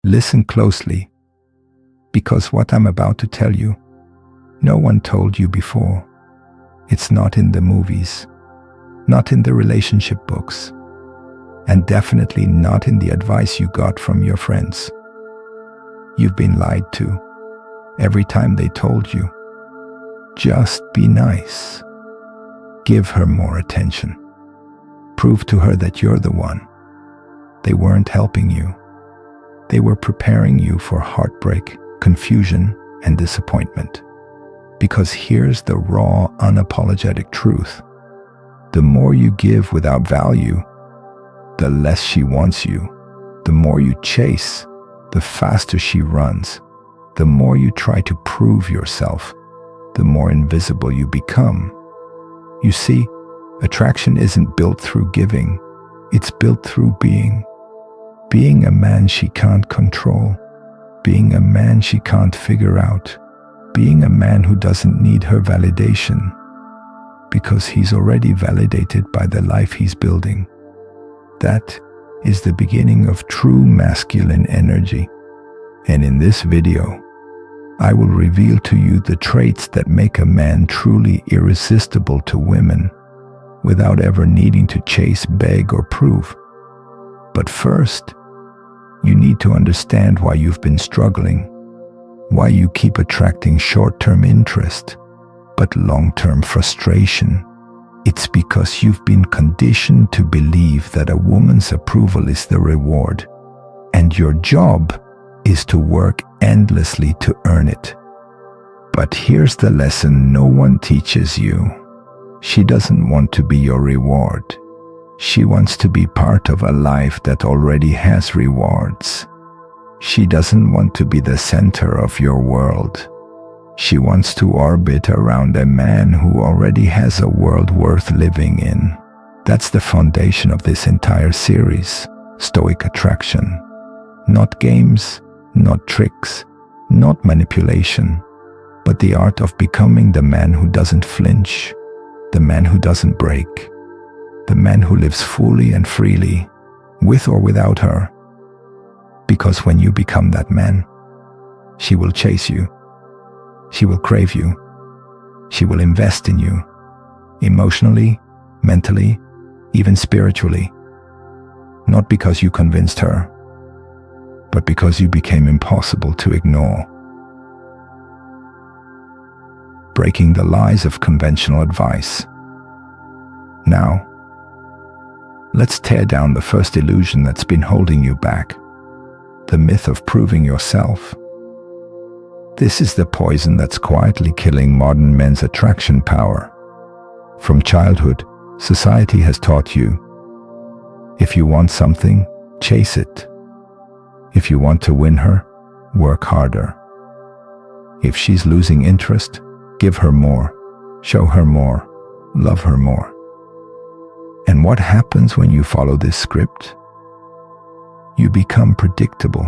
Listen closely, because what I'm about to tell you, no one told you before. It's not in the movies, not in the relationship books, and definitely not in the advice you got from your friends. You've been lied to every time they told you, just be nice. Give her more attention. Prove to her that you're the one. They weren't helping you. They were preparing you for heartbreak, confusion, and disappointment. Because here's the raw, unapologetic truth. The more you give without value, the less she wants you. The more you chase, the faster she runs. The more you try to prove yourself, the more invisible you become. You see, attraction isn't built through giving, it's built through being. Being a man she can't control, being a man she can't figure out, being a man who doesn't need her validation, because he's already validated by the life he's building. That is the beginning of true masculine energy. And in this video, I will reveal to you the traits that make a man truly irresistible to women without ever needing to chase, beg, or prove. But first, you need to understand why you've been struggling, why you keep attracting short-term interest, but long-term frustration. It's because you've been conditioned to believe that a woman's approval is the reward, and your job is to work endlessly to earn it. But here's the lesson no one teaches you. She doesn't want to be your reward. She wants to be part of a life that already has rewards. She doesn't want to be the center of your world. She wants to orbit around a man who already has a world worth living in. That's the foundation of this entire series, Stoic attraction. Not games, not tricks, not manipulation, but the art of becoming the man who doesn't flinch, the man who doesn't break, the man who lives fully and freely, with or without her. Because when you become that man, she will chase you. She will crave you. She will invest in you, emotionally, mentally, even spiritually. Not because you convinced her, but because you became impossible to ignore. Breaking the lies of conventional advice. Now, let's tear down the first illusion that's been holding you back, the myth of proving yourself. This is the poison that's quietly killing modern men's attraction power. From childhood, society has taught you, if you want something, chase it. If you want to win her, work harder. If she's losing interest, give her more, show her more, love her more. And what happens when you follow this script? You become predictable.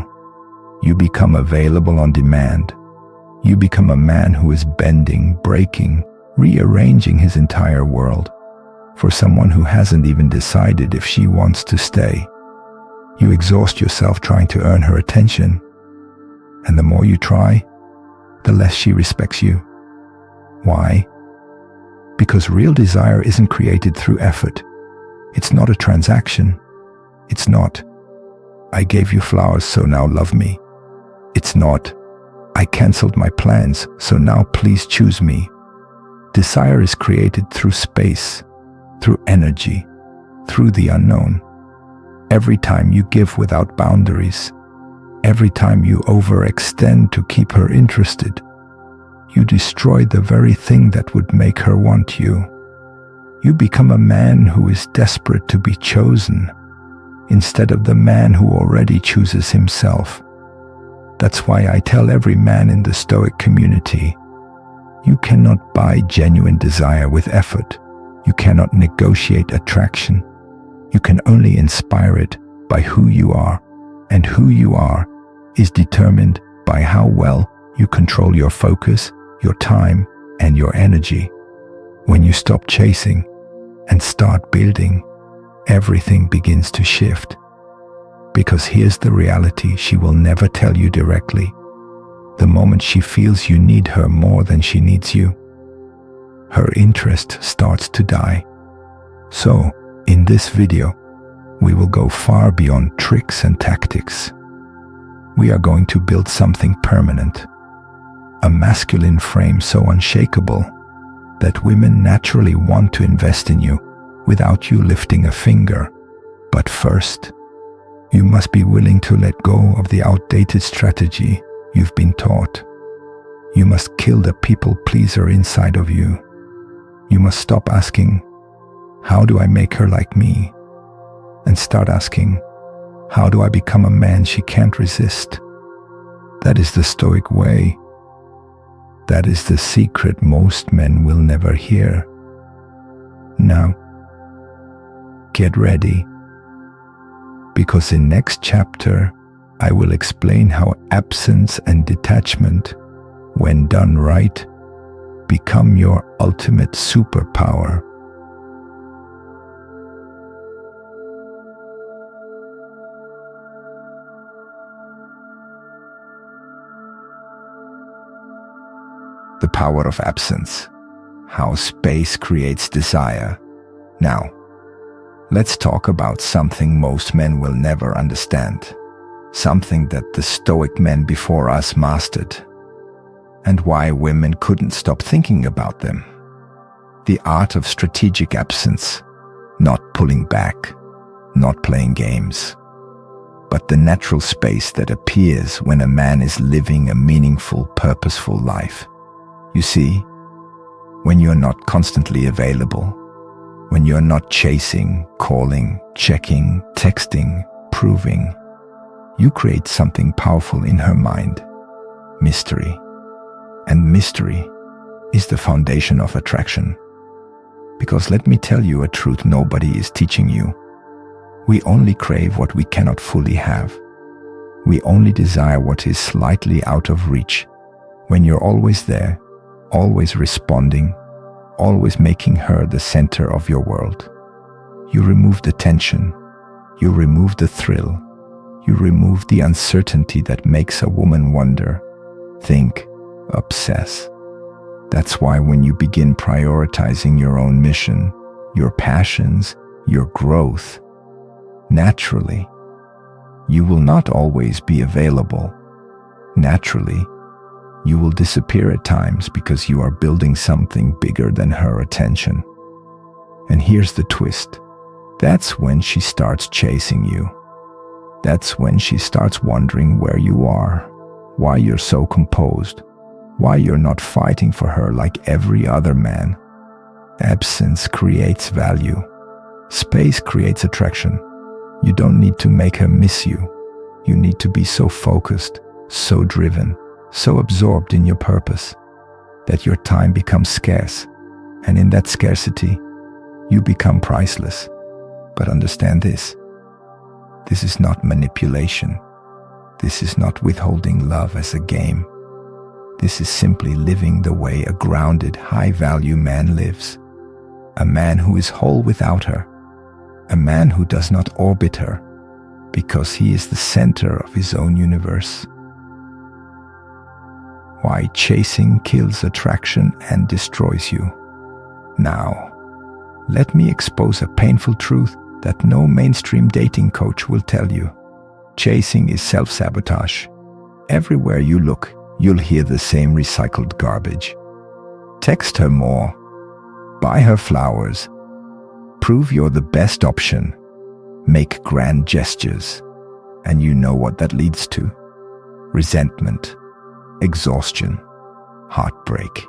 You become available on demand. You become a man who is bending, breaking, rearranging his entire world for someone who hasn't even decided if she wants to stay. You exhaust yourself trying to earn her attention, and the more you try, the less she respects you. Why? Because real desire isn't created through effort. It's not a transaction. It's not, I gave you flowers, so now love me. It's not, I canceled my plans, so now please choose me. Desire is created through space, through energy, through the unknown. Every time you give without boundaries, every time you overextend to keep her interested, you destroy the very thing that would make her want you. You become a man who is desperate to be chosen, instead of the man who already chooses himself. That's why I tell every man in the Stoic community, you cannot buy genuine desire with effort. You cannot negotiate attraction. You can only inspire it by who you are, and who you are is determined by how well you control your focus, your time, and your energy. When you stop chasing and start building, everything begins to shift. Because here's the reality she will never tell you directly. The moment she feels you need her more than she needs you, her interest starts to die. So, in this video, we will go far beyond tricks and tactics. We are going to build something permanent, a masculine frame so unshakable that women naturally want to invest in you without you lifting a finger. But first, you must be willing to let go of the outdated strategy you've been taught. You must kill the people pleaser inside of you. You must stop asking, how do I make her like me? And start asking, how do I become a man she can't resist? That is the Stoic way. That is the secret most men will never hear. Now, get ready. Because in next chapter, I will explain how absence and detachment, when done right, become your ultimate superpower. The power of absence, how space creates desire. Now, let's talk about something most men will never understand, something that the Stoic men before us mastered, and why women couldn't stop thinking about them. The art of strategic absence, not pulling back, not playing games, but the natural space that appears when a man is living a meaningful, purposeful life. You see, when you're not constantly available, when you're not chasing, calling, checking, texting, proving, you create something powerful in her mind, mystery. And mystery is the foundation of attraction. Because let me tell you a truth nobody is teaching you. We only crave what we cannot fully have. We only desire what is slightly out of reach. When you're always there, always responding, always making her the center of your world, you remove the tension, you remove the thrill, you remove the uncertainty that makes a woman wonder, think, obsess. That's why when you begin prioritizing your own mission, your passions, your growth, naturally, you will not always be available. Naturally, you will disappear at times because you are building something bigger than her attention. And here's the twist. That's when she starts chasing you. That's when she starts wondering where you are, why you're so composed, why you're not fighting for her like every other man. Absence creates value. Space creates attraction. You don't need to make her miss you. You need to be so focused, so driven, so absorbed in your purpose that your time becomes scarce. And in that scarcity, you become priceless. But understand this. This is not manipulation. This is not withholding love as a game. This is simply living the way a grounded, high-value man lives. A man who is whole without her. A man who does not orbit her because he is the center of his own universe. Why chasing kills attraction and destroys you. Now, let me expose a painful truth that no mainstream dating coach will tell you. Chasing is self-sabotage. Everywhere you look, you'll hear the same recycled garbage. Text her more. Buy her flowers. Prove you're the best option. Make grand gestures. And you know what that leads to. Resentment. Exhaustion, heartbreak.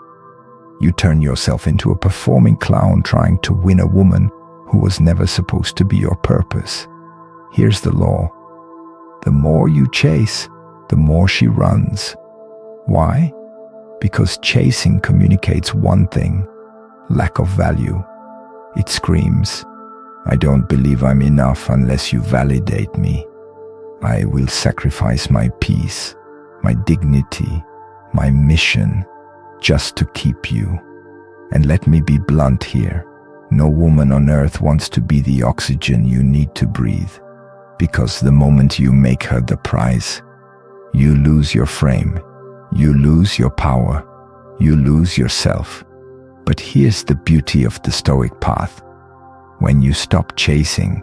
You turn yourself into a performing clown trying to win a woman who was never supposed to be your purpose. Here's the law. The more you chase, the more she runs. Why? Because chasing communicates one thing, lack of value. It screams, I don't believe I'm enough unless you validate me. I will sacrifice my peace, my dignity, my mission, just to keep you. And let me be blunt here. No woman on earth wants to be the oxygen you need to breathe. Because the moment you make her the prize, you lose your frame, you lose your power, you lose yourself. But here's the beauty of the Stoic path. When you stop chasing,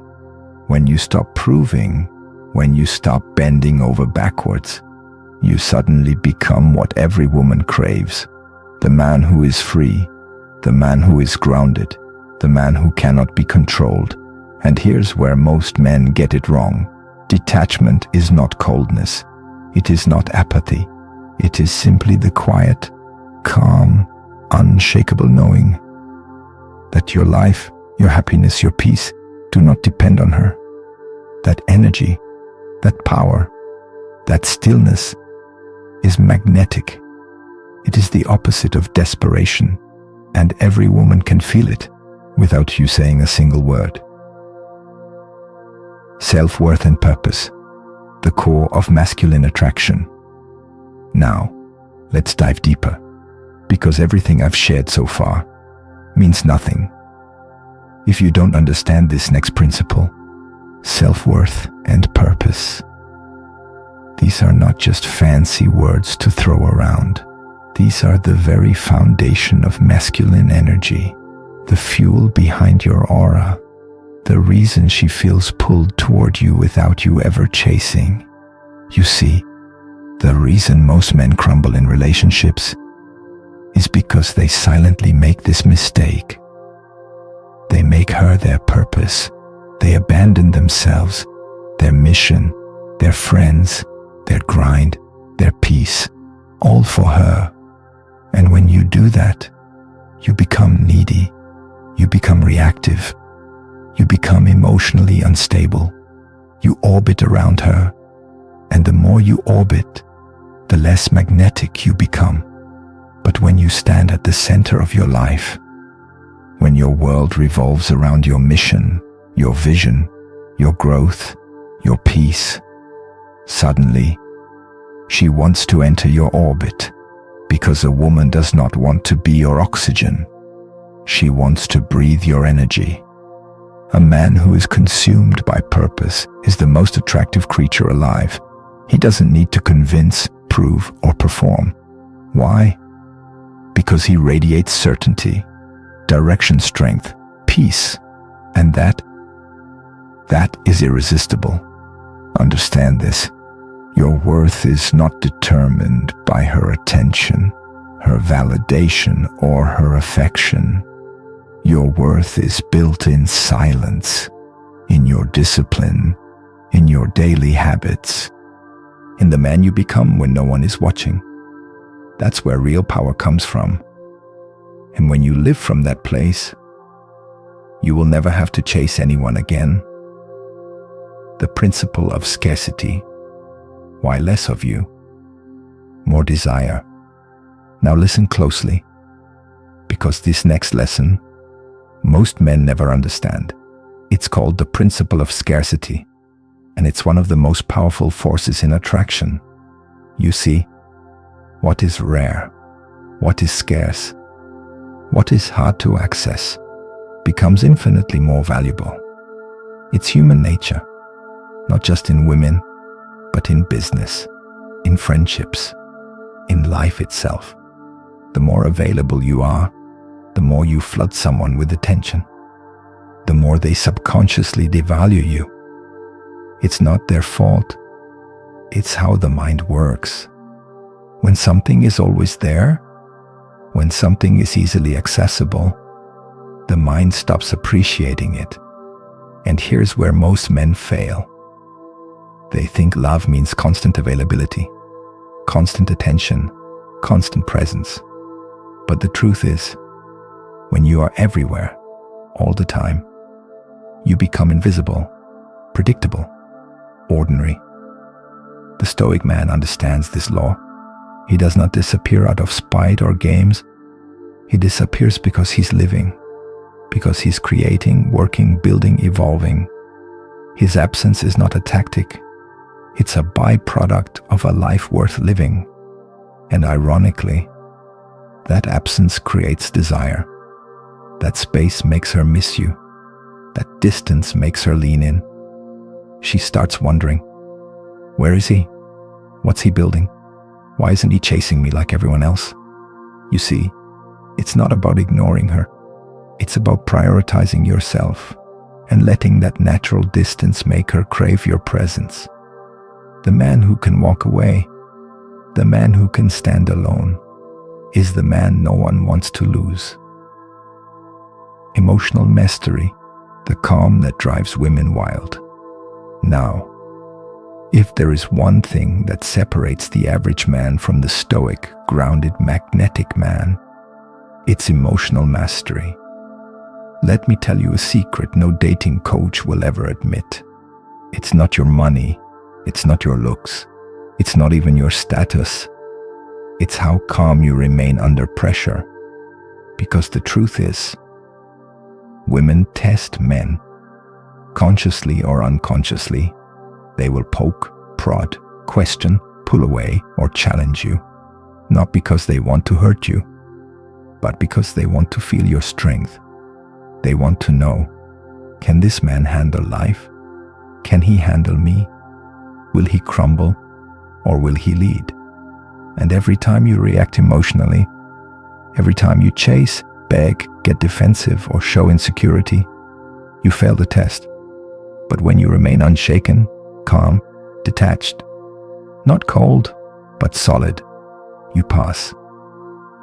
when you stop proving, when you stop bending over backwards, you suddenly become what every woman craves. The man who is free, the man who is grounded, the man who cannot be controlled. And here's where most men get it wrong. Detachment is not coldness. It is not apathy. It is simply the quiet, calm, unshakable knowing that your life, your happiness, your peace do not depend on her. That energy, that power, that stillness is magnetic. It is the opposite of desperation, and every woman can feel it without you saying a single word. Self-worth and purpose, the core of masculine attraction. Now, let's dive deeper, because everything I've shared so far means nothing if you don't understand this next principle, self-worth and purpose. These are not just fancy words to throw around. These are the very foundation of masculine energy, the fuel behind your aura, the reason she feels pulled toward you without you ever chasing. You see, the reason most men crumble in relationships is because they silently make this mistake. They make her their purpose. They abandon themselves, their mission, their friends, their grind, their peace, all for her. And when you do that, you become needy, you become reactive, you become emotionally unstable. You orbit around her, and the more you orbit, the less magnetic you become. But when you stand at the center of your life, when your world revolves around your mission, your vision, your growth, your peace, suddenly, she wants to enter your orbit, because a woman does not want to be your oxygen. She wants to breathe your energy. A man who is consumed by purpose is the most attractive creature alive. He doesn't need to convince, prove, or perform. Why? Because he radiates certainty, direction, strength, peace, and that is irresistible. Understand this. Your worth is not determined by her attention, her validation, or her affection. Your worth is built in silence, in your discipline, in your daily habits, in the man you become when no one is watching. That's where real power comes from. And when you live from that place, you will never have to chase anyone again. The principle of scarcity. Why less of you? More desire. Now listen closely, because this next lesson, most men never understand. It's called the Principle of Scarcity, and it's one of the most powerful forces in attraction. You see, what is rare, what is scarce, what is hard to access, becomes infinitely more valuable. It's human nature, not just in women, but in business, in friendships, in life itself. The more available you are, the more you flood someone with attention, the more they subconsciously devalue you. It's not their fault. It's how the mind works. When something is always there, when something is easily accessible, the mind stops appreciating it. And here's where most men fail. They think love means constant availability, constant attention, constant presence. But the truth is, when you are everywhere, all the time, you become invisible, predictable, ordinary. The Stoic man understands this law. He does not disappear out of spite or games. He disappears because he's living, because he's creating, working, building, evolving. His absence is not a tactic. It's a byproduct of a life worth living. And ironically, that absence creates desire. That space makes her miss you. That distance makes her lean in. she starts wondering, where is he? What's he building? Why isn't he chasing me like everyone else? You see, it's not about ignoring her. It's about prioritizing yourself and letting that natural distance make her crave your presence. The man who can walk away, the man who can stand alone, is the man no one wants to lose. Emotional mastery, the calm that drives women wild. Now, if there is one thing that separates the average man from the stoic, grounded, magnetic man, it's emotional mastery. Let me tell you a secret no dating coach will ever admit. It's not your money, it's not your looks, it's not even your status. It's how calm you remain under pressure. Because the truth is, women test men. Consciously or unconsciously, they will poke, prod, question, pull away, or challenge you. Not because they want to hurt you, but because they want to feel your strength. They want to know, can this man handle life? Can he handle me? Will he crumble, or will he lead? And every time you react emotionally, every time you chase, beg, get defensive, or show insecurity, you fail the test. But when you remain unshaken, calm, detached, not cold, but solid, you pass.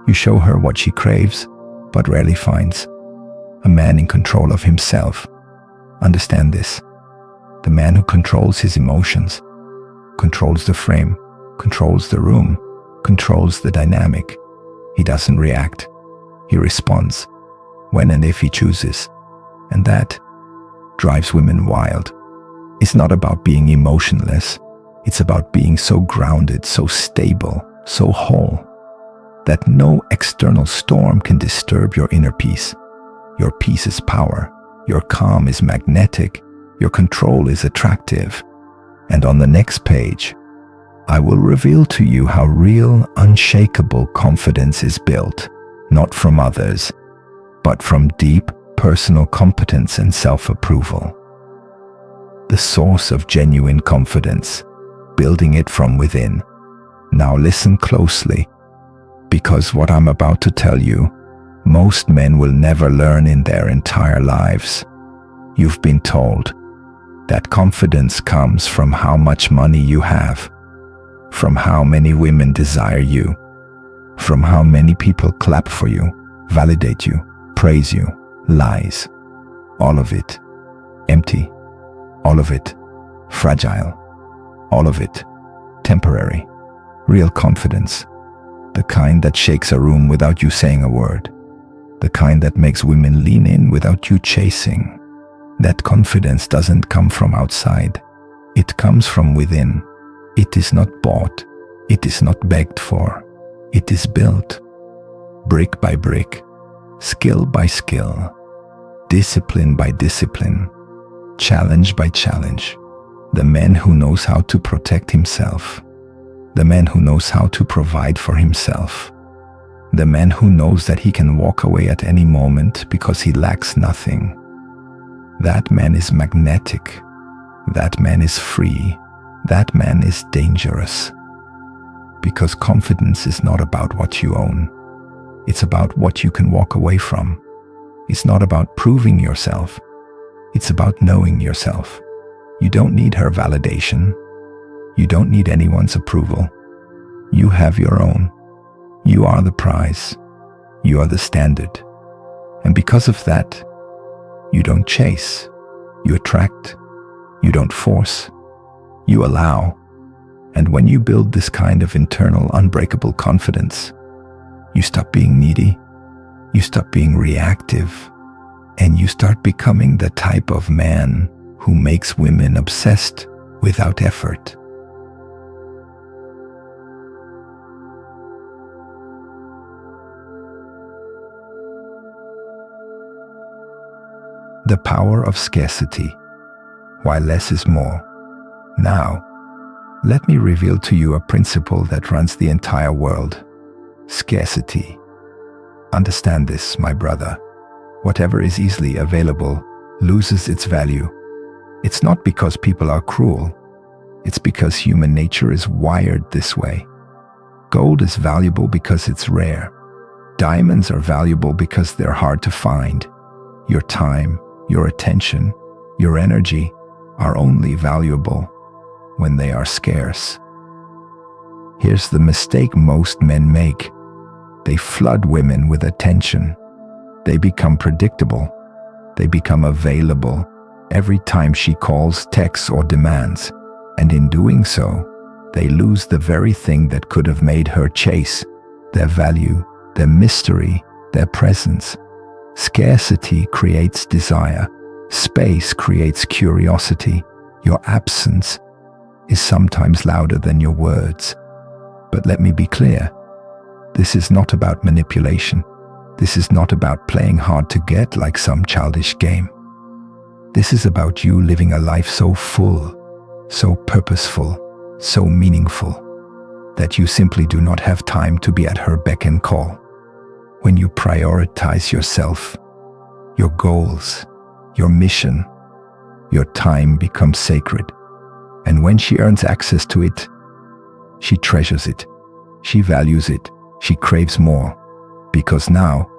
You show her what she craves, but rarely finds. A man in control of himself. Understand this. The man who controls his emotions, controls the frame, controls the room, controls the dynamic. He doesn't react. He responds when and if he chooses. And that drives women wild. It's not about being emotionless. It's about being so grounded, so stable, so whole, that no external storm can disturb your inner peace. Your peace is power. Your calm is magnetic. Your control is attractive. And on the next page, I will reveal to you how real, unshakable confidence is built, not from others, but from deep personal competence and self-approval. The source of genuine confidence, building it from within. Now listen closely, because what I'm about to tell you, most men will never learn in their entire lives. You've been told that confidence comes from how much money you have, from how many women desire you, from how many people clap for you, validate you, praise you. Lies. All of it empty. All of it fragile. All of it temporary. Real confidence, the kind that shakes a room without you saying a word, the kind that makes women lean in without you chasing. That confidence doesn't come from outside. It comes from within. It is not bought. It is not begged for. It is built, brick by brick, skill by skill, discipline by discipline, challenge by challenge. The man who knows how to protect himself, the man who knows how to provide for himself, the man who knows that he can walk away at any moment because he lacks nothing. That man is magnetic. That man is free. That man is dangerous. Because confidence is not about what you own. It's about what you can walk away from. It's not about proving yourself. It's about knowing yourself. You don't need her validation. You don't need anyone's approval. You have your own. You are the prize. You are the standard. And because of that, you don't chase. You attract. You don't force. You allow. And when you build this kind of internal, unbreakable confidence, you stop being needy, you stop being reactive, and you start becoming the type of man who makes women obsessed without effort. The power of scarcity, why less is more. Now, let me reveal to you a principle that runs the entire world. Scarcity. Understand this, my brother. Whatever is easily available loses its value. It's not because people are cruel. It's because human nature is wired this way. Gold is valuable because it's rare. Diamonds are valuable because they're hard to find. Your time, your attention, your energy are only valuable when they are scarce. Here's the mistake most men make. They flood women with attention. They become predictable. They become available every time she calls, texts, or demands. And in doing so, they lose the very thing that could have made her chase: their value, their mystery, their presence. Scarcity creates desire. Space creates curiosity. Your absence is sometimes louder than your words. But let me be clear. This is not about manipulation. This is not about playing hard to get like some childish game. This is about you living a life so full, so purposeful, so meaningful, that you simply do not have time to be at her beck and call. When you prioritize yourself, your goals, your mission, your time becomes sacred. And when she earns access to it, she treasures it, she values it, she craves more. Because now,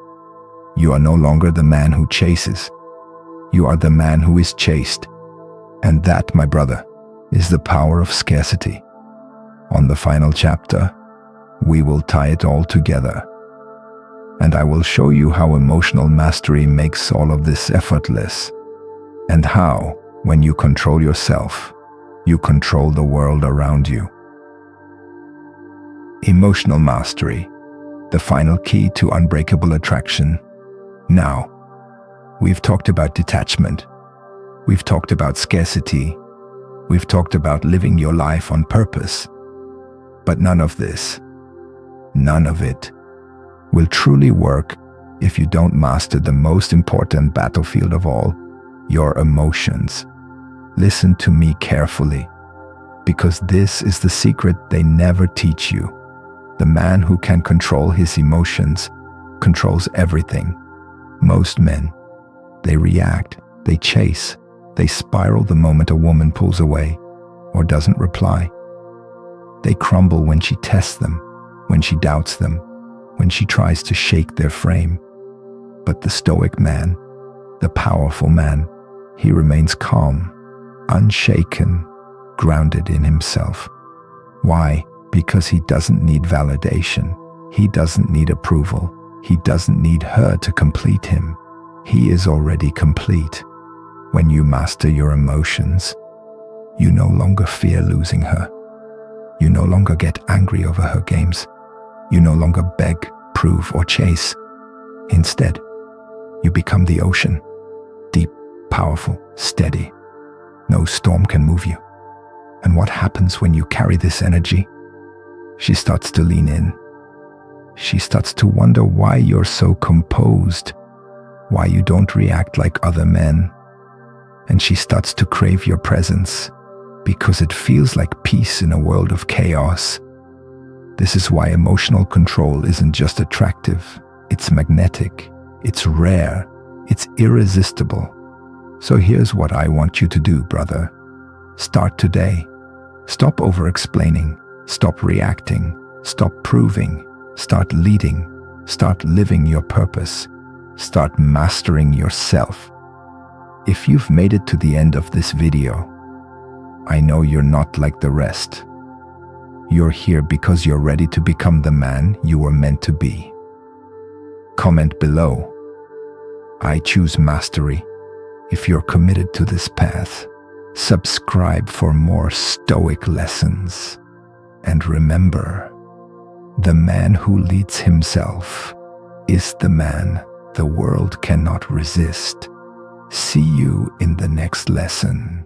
you are no longer the man who chases. You are the man who is chased. And that, my brother, is the power of scarcity. On the final chapter, we will tie it all together. And I will show you how emotional mastery makes all of this effortless. And how, when you control yourself, you control the world around you. Emotional mastery, the final key to unbreakable attraction. Now, we've talked about detachment. We've talked about scarcity. We've talked about living your life on purpose. But none of this, none of it, will truly work if you don't master the most important battlefield of all, your emotions. Listen to me carefully, because this is the secret they never teach you. The man who can control his emotions controls everything. Most men, they react, they chase, they spiral the moment a woman pulls away or doesn't reply. They crumble when she tests them, when she doubts them, when she tries to shake their frame. But the Stoic man, the powerful man, he remains calm, unshaken, grounded in himself. Why? Because he doesn't need validation. He doesn't need approval. He doesn't need her to complete him. He is already complete. When you master your emotions, you no longer fear losing her. You no longer get angry over her games. You no longer beg, prove, or chase. Instead, you become the ocean, deep, powerful, steady. No storm can move you. And what happens when you carry this energy? She starts to lean in. She starts to wonder why you're so composed, why you don't react like other men. And she starts to crave your presence because it feels like peace in a world of chaos. This is why emotional control isn't just attractive, it's magnetic, it's rare, it's irresistible. So here's what I want you to do, brother. Start today. Stop over-explaining. Stop reacting. Stop proving. Start leading. Start living your purpose. Start mastering yourself. If you've made it to the end of this video, I know you're not like the rest. You're here because you're ready to become the man you were meant to be. Comment below. I choose mastery. If you're committed to this path, subscribe for more Stoic lessons. And remember, the man who leads himself is the man the world cannot resist. See you in the next lesson.